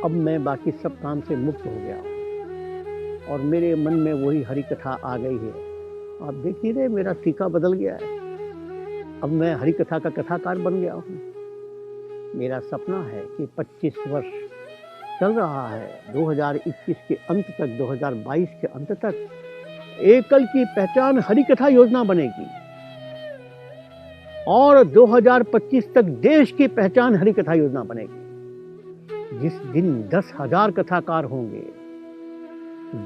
अब मैं बाकी सब काम से मुक्त हो गया हूँ और मेरे मन में वही हरि कथा आ गई है। आप देखिए रे, मेरा टीका बदल गया है। अब मैं हरि कथा का कथाकार बन गया हूँ। मेरा सपना है कि 25 वर्ष चल रहा है, 2021 के अंत तक, 2022 के अंत तक एकल की पहचान हरि कथा योजना बनेगी और 2025 तक देश की पहचान हरि कथा योजना बनेगी। जिस दिन 10,000 कथाकार होंगे,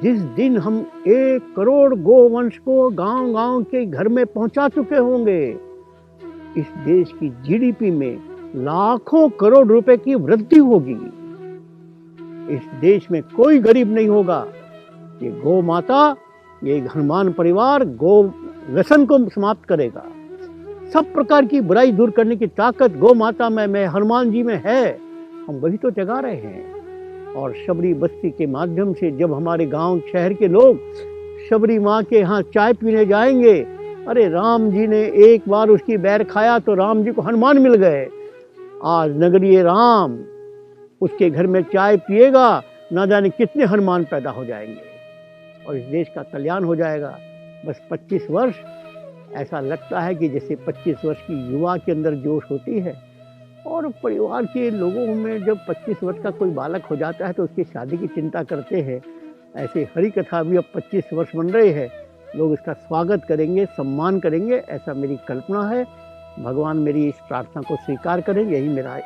जिस दिन हम 1 करोड़ गोवंश को गांव-गांव के घर में पहुंचा चुके होंगे, इस देश की जीडीपी में लाखों करोड़ रुपए की वृद्धि होगी। इस देश में कोई गरीब नहीं होगा। ये गौ माता, ये हनुमान परिवार गौ व्यसन को समाप्त करेगा। सब प्रकार की बुराई दूर करने की ताकत गौ माता में हनुमान जी में है। हम वही तो जगा रहे हैं। और शबरी बस्ती के माध्यम से जब हमारे गांव शहर के लोग शबरी माँ के यहाँ चाय पीने जाएंगे, अरे राम जी ने एक बार उसकी बैर खाया तो राम जी को हनुमान मिल गए। आज नगरीय राम उसके घर में चाय पिएगा, ना जाने कितने हनुमान पैदा हो जाएंगे और इस देश का कल्याण हो जाएगा। बस 25 वर्ष, ऐसा लगता है कि जैसे 25 वर्ष की युवा के अंदर जोश होती है और परिवार के लोगों में जब 25 वर्ष का कोई बालक हो जाता है तो उसकी शादी की चिंता करते हैं। ऐसे हरि कथा भी अब 25 वर्ष बन रहे हैं। लोग इसका स्वागत करेंगे, सम्मान करेंगे, ऐसा मेरी कल्पना है। भगवान मेरी इस प्रार्थना को स्वीकार करें, यही मेरा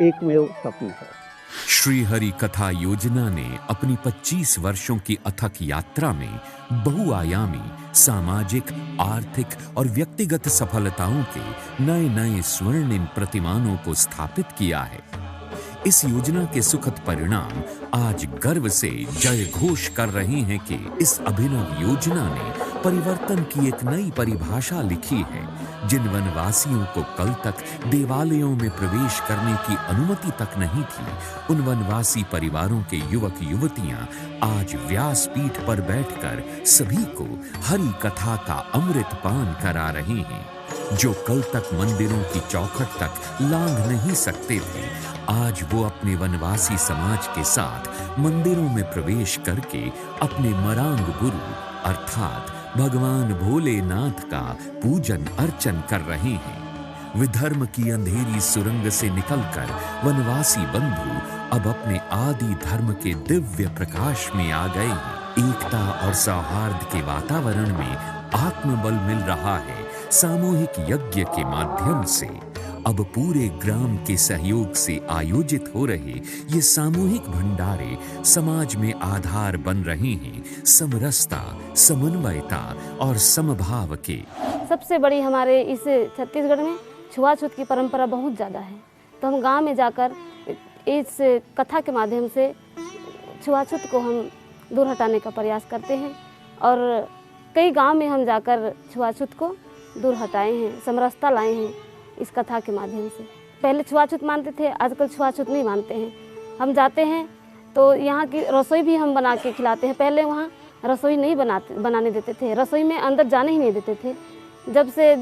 एकमेव स्वप्न है। श्री हरि कथा योजना ने अपनी 25 वर्षों की अथक यात्रा में बहुआयामी सामाजिक, आर्थिक और व्यक्तिगत सफलताओं के नए-नए स्वर्णिम प्रतिमानों को स्थापित किया है। इस योजना के सुखद परिणाम आज गर्व से जय घोष कर रहे हैं कि इस अभिनव योजना ने परिवर्तन की एक नई परिभाषा लिखी है। जिन वनवासियों को कल तक देवालयों में प्रवेश करने की अनुमति तक नहीं थी, उन वनवासी परिवारों के युवक युवतियां आज व्यासपीठ पर बैठकर सभी को हरि कथा का अमृत पान करा रहे हैं। जो कल तक मंदिरों की चौखट तक लांघ नहीं सकते थे, आज वो अपने वनवासी समाज के साथ मंदिरों में प्रवेश करके अपने मरांग गुरु अर्थात भगवान भोलेनाथ का पूजन अर्चन कर रहे हैं। विधर्म की अंधेरी सुरंग से निकलकर वनवासी बंधु अब अपने आदि धर्म के दिव्य प्रकाश में आ गए हैं। एकता और सौहार्द के वातावरण में आत्मबल मिल रहा है। सामूहिक यज्ञ के माध्यम से अब पूरे ग्राम के सहयोग से आयोजित हो रहे ये सामूहिक भंडारे समाज में आधार बन रहे हैं समरसता, समन्वयता और समभाव के। सबसे बड़ी हमारे इस छत्तीसगढ़ में छुआछूत की परंपरा बहुत ज़्यादा है, तो हम गांव में जाकर इस कथा के माध्यम से छुआछूत को हम दूर हटाने का प्रयास करते हैं और कई गांव में हम जाकर छुआछूत को दूर हटाए हैं, समरसता लाए हैं इस कथा के माध्यम से। पहले छुआछूत मानते थे, आजकल छुआछूत नहीं मानते हैं। हम जाते हैं तो यहाँ की रसोई भी हम बना के खिलाते हैं। पहले वहाँ रसोई नहीं बनाने देते थे, रसोई में अंदर जाने ही नहीं देते थे। जब से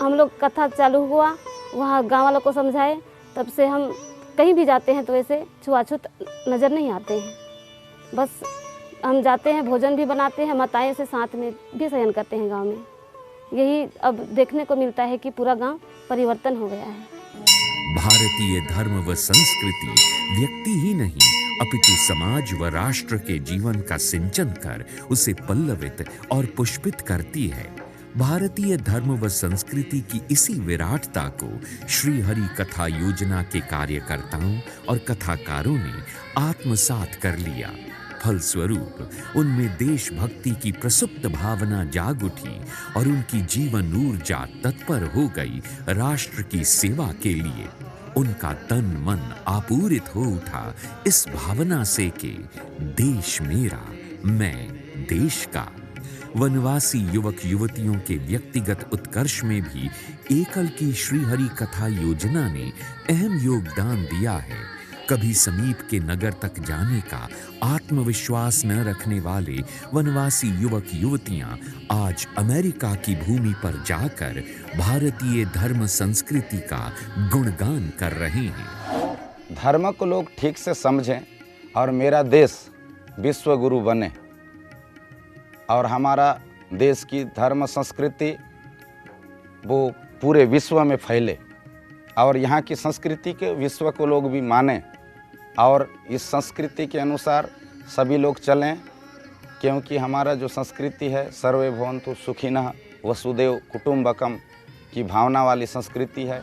हम लोग कथा चालू हुआ, वहाँ गाँव वालों को समझाए, तब से हम कहीं भी जाते हैं तो ऐसे छुआछूत नज़र नहीं आते हैं। बस हम जाते हैं, भोजन भी बनाते हैं, माताएं से साथ में भी शयन करते हैं गाँव में। यही अब देखने को मिलता है कि पूरा गांव परिवर्तन हो गया है। भारतीय धर्म व संस्कृति व्यक्ति ही नहीं अपितु समाज व राष्ट्र के जीवन का सिंचन कर उसे पल्लवित और पुष्पित करती है। भारतीय धर्म व संस्कृति की इसी विराटता को श्री हरि कथा योजना के कार्यकर्ताओं और कथाकारों ने आत्मसात कर लिया। फलस्वरूप उनमें देशभक्ति की प्रसुप्त भावना जाग उठी और उनकी जीवन ऊर्जा तत्पर हो गई राष्ट्र की सेवा के लिए। उनका तन मन आपूरित हो उठा इस भावना से कि देश मेरा, मैं देश का। वनवासी युवक युवतियों के व्यक्तिगत उत्कर्ष में भी एकल की श्री हरि कथा योजना ने अहम योगदान दिया है। कभी समीप के नगर तक जाने का आत्मविश्वास न रखने वाले वनवासी युवक युवतियां आज अमेरिका की भूमि पर जाकर भारतीय धर्म संस्कृति का गुणगान कर रहे हैं। धर्म को लोग ठीक से समझें और मेरा देश विश्व गुरु बने और हमारा देश की धर्म संस्कृति वो पूरे विश्व में फैले और यहाँ की संस्कृति के विश्व को लोग भी मानें और इस संस्कृति के अनुसार सभी लोग चलें, क्योंकि हमारा जो संस्कृति है सर्वे भवन्तु सुखिनः वसुदेव कुटुम्बकम की भावना वाली संस्कृति है।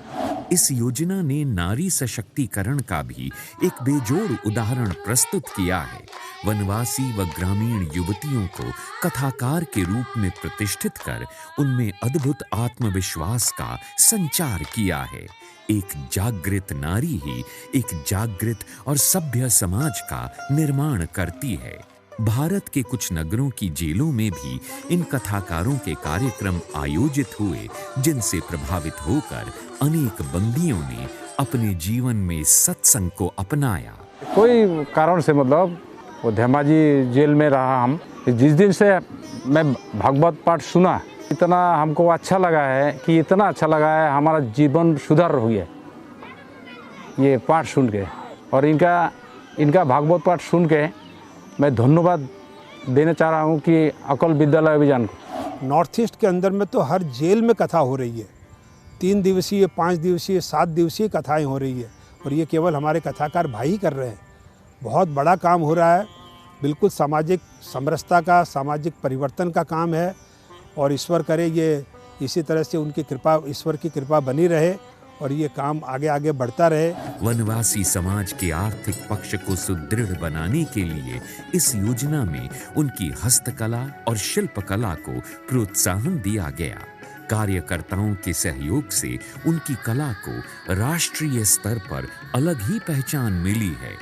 इस योजना ने नारी सशक्तिकरण का भी एक बेजोड़ उदाहरण प्रस्तुत किया है। वनवासी व ग्रामीण युवतियों को कथाकार के रूप में प्रतिष्ठित कर उनमें अद्भुत आत्मविश्वास का संचार किया है। एक जागृत नारी ही एक जागृत और सभ्य समाज का निर्माण करती है। भारत के कुछ नगरों की जेलों में भी इन कथाकारों के कार्यक्रम आयोजित हुए, जिनसे प्रभावित होकर अनेक बंदियों ने अपने जीवन में सत्संग को अपनाया। कोई कारण से मतलब वो धेमाजी जेल में रहा हम, जिस दिन से मैं भागवत पाठ सुना इतना हमको अच्छा लगा है कि इतना अच्छा लगा है हमारा जीवन सुधार हुई है ये पाठ सुन के। और इनका भागवत पाठ सुन के मैं धन्यवाद देना चाह रहा हूँ कि अकल विद्यालय अभियान को। नॉर्थ ईस्ट के अंदर में तो हर जेल में कथा हो रही है, 3 दिवसीय 5 दिवसीय 7 दिवसीय कथाएं हो रही है और ये केवल हमारे कथाकार भाई ही कर रहे हैं। बहुत बड़ा काम हो रहा है, बिल्कुल सामाजिक समरसता का, सामाजिक परिवर्तन का काम है और ईश्वर करे ये इसी तरह से उनकी कृपा, ईश्वर की कृपा बनी रहे और ये काम आगे आगे बढ़ता रहे। वनवासी समाज के आर्थिक पक्ष को सुदृढ़ बनाने के लिए इस योजना में उनकी हस्तकला और शिल्पकला को प्रोत्साहन दिया गया। कार्यकर्ताओं के सहयोग से उनकी कला को राष्ट्रीय स्तर पर अलग ही पहचान मिली है।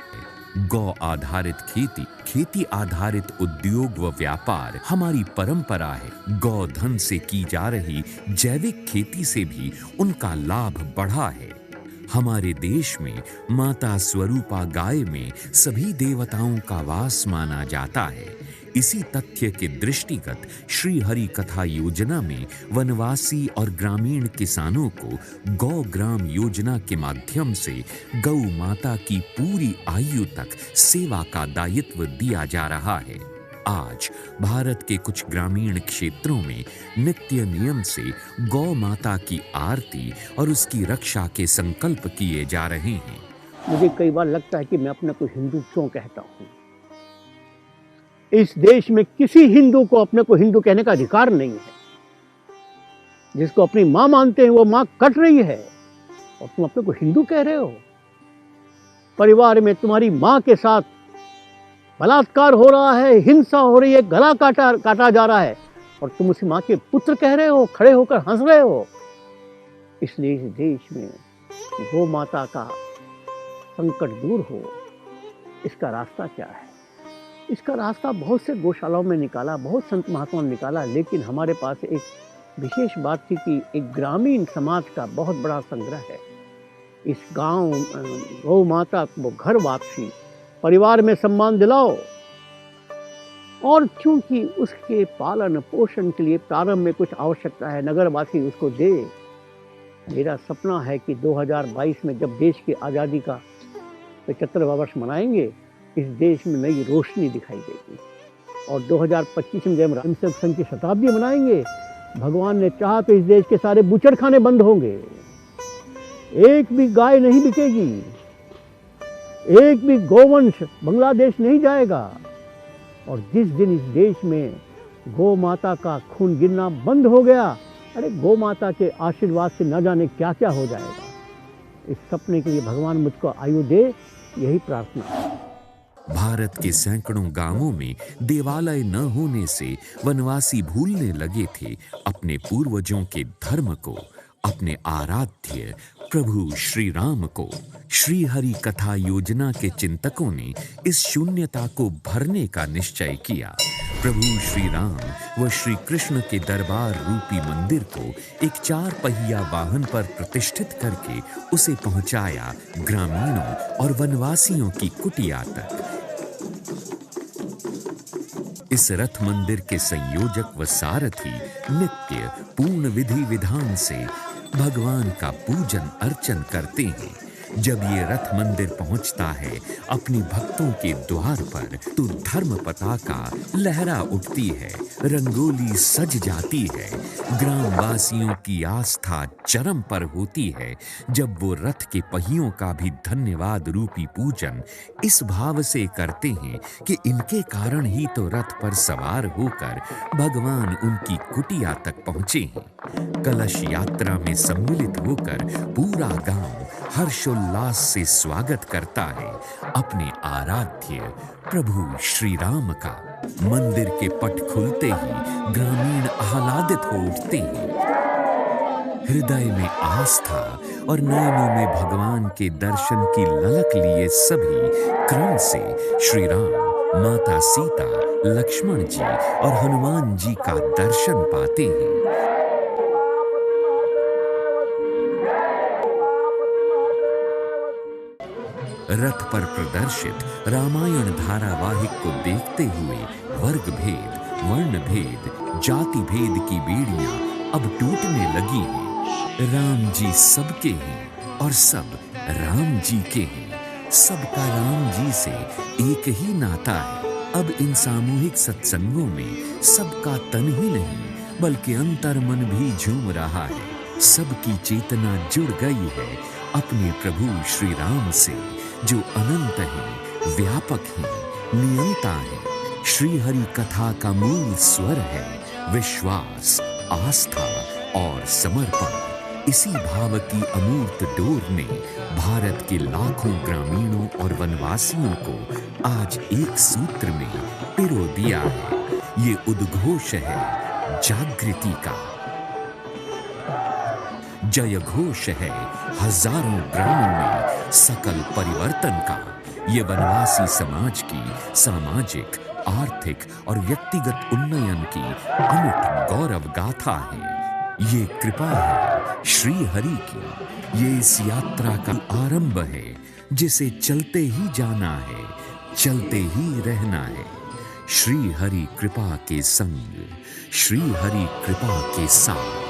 गौ आधारित खेती, खेती आधारित उद्योग व व्यापार हमारी परंपरा है। गौधन से की जा रही जैविक खेती से भी उनका लाभ बढ़ा है। हमारे देश में माता स्वरूपा गाय में सभी देवताओं का वास माना जाता है। इसी तथ्य के दृष्टिगत श्री हरि कथा योजना में वनवासी और ग्रामीण किसानों को गौ ग्राम योजना के माध्यम से गौ माता की पूरी आयु तक सेवा का दायित्व दिया जा रहा है। आज भारत के कुछ ग्रामीण क्षेत्रों में नित्य नियम से गौ माता की आरती और उसकी रक्षा के संकल्प किए जा रहे हैं। मुझे कई बार लगता है कि मैं अपने को हिंदू क्यों कहता हूँ। इस देश में किसी हिंदू को अपने को हिंदू कहने का अधिकार नहीं है। जिसको अपनी मां मानते हैं वो मां कट रही है और तुम अपने को हिंदू कह रहे हो। परिवार में तुम्हारी मां के साथ बलात्कार हो रहा है, हिंसा हो रही है, गला काटा जा रहा है और तुम उस मां के पुत्र कह रहे हो, खड़े होकर हंस रहे हो। इसलिए इस देश में गौ माता का संकट दूर हो, इसका रास्ता क्या है? इसका रास्ता बहुत से गौशालाओं में निकाला, बहुत संत महात्माओं ने निकाला, लेकिन हमारे पास एक विशेष बात थी कि एक ग्रामीण समाज का बहुत बड़ा संग्रह है। इस गांव गौ माता को घर वापसी, परिवार में सम्मान दिलाओ और क्योंकि उसके पालन पोषण के लिए प्रारंभ में कुछ आवश्यकता है, नगरवासी उसको दे। मेरा सपना है कि 2022 में जब देश की आज़ादी का 75वां वर्ष मनाएंगे, इस देश में नई रोशनी दिखाई देगी और 2025 में जब रामसेवक संघ की शताब्दी मनाएंगे, भगवान ने चाहा तो इस देश के सारे बूचड़खाने बंद होंगे, एक भी गाय नहीं बिकेगी, एक भी गोवंश बांग्लादेश नहीं जाएगा। और जिस दिन इस देश में गौ माता का खून गिरना बंद हो गया, अरे गौ माता के आशीर्वाद से न जाने क्या क्या हो जाएगा। इस सपने के लिए भगवान मुझको आयु दे, यही प्रार्थना है। भारत के सैकड़ों गांवों में देवालय न होने से वनवासी भूलने लगे थे अपने पूर्वजों के धर्म को, अपने आराध्य प्रभु श्री राम को। श्री हरि कथा योजना के चिंतकों ने इस शून्यता को भरने का निश्चय किया। प्रभु श्री राम व श्री कृष्ण के दरबार रूपी मंदिर को एक 4 पहिया वाहन पर प्रतिष्ठित करके उसे पहुंचाया ग्रामीणों और वनवासियों की कुटिया तक। इस रथ मंदिर के संयोजक व सारथी नित्य पूर्ण विधि विधान से भगवान का पूजन अर्चन करते हैं। जब ये रथ मंदिर पहुंचता है अपने भक्तों के द्वार पर, तो धर्म पताका लहरा उठती है, रंगोली सज जाती है। ग्रामवासियों की आस्था चरम पर होती है जब वो रथ के पहियों का भी धन्यवाद रूपी पूजन इस भाव से करते हैं कि इनके कारण ही तो रथ पर सवार होकर भगवान उनकी कुटिया तक पहुंचे हैं। कलश यात्रा में सम्मिलित होकर पूरा गांव हर्षोल्लास से स्वागत करता है अपने आराध्य प्रभु श्री राम का। मंदिर के पट खुलते ही ग्रामीण आह्लादित हो उठते हैं। हृदय में आस्था और नयनों में भगवान के दर्शन की ललक लिए सभी क्रम से श्री राम, माता सीता, लक्ष्मण जी और हनुमान जी का दर्शन पाते हैं। रथ पर प्रदर्शित रामायण धारावाहिक को देखते हुए वर्ग भेद, वर्ण भेद, जाति भेद की बेड़ियां अब टूटने लगी हैं। राम जी सबके हैं और सब राम जी के हैं। सबका राम जी से एक ही नाता है। अब इन सामूहिक सत्संगों में सबका तन ही नहीं बल्कि अंतर मन भी झूम रहा है। सबकी चेतना जुड़ गई है अपने प्रभु श्री राम से, जो अनंत हैं, व्यापक हैं, नियंता हैं। श्री हरि कथा का मूल स्वर है विश्वास, आस्था और समर्पण। इसी भाव की अमूर्त डोर ने भारत के लाखों ग्रामीणों और वनवासियों को आज एक सूत्र में पिरो दिया है। ये उद्घोष है जागृति का, जय घोष है हजारों ग्रामों में सकल परिवर्तन का। ये वनवासी समाज की सामाजिक, आर्थिक और व्यक्तिगत उन्नयन की अमिट गौरव गाथा है। ये कृपा है श्री हरि की। ये इस यात्रा का आरंभ है जिसे चलते ही जाना है, चलते ही रहना है। श्री हरि कृपा के संग, श्री हरि कृपा के साथ।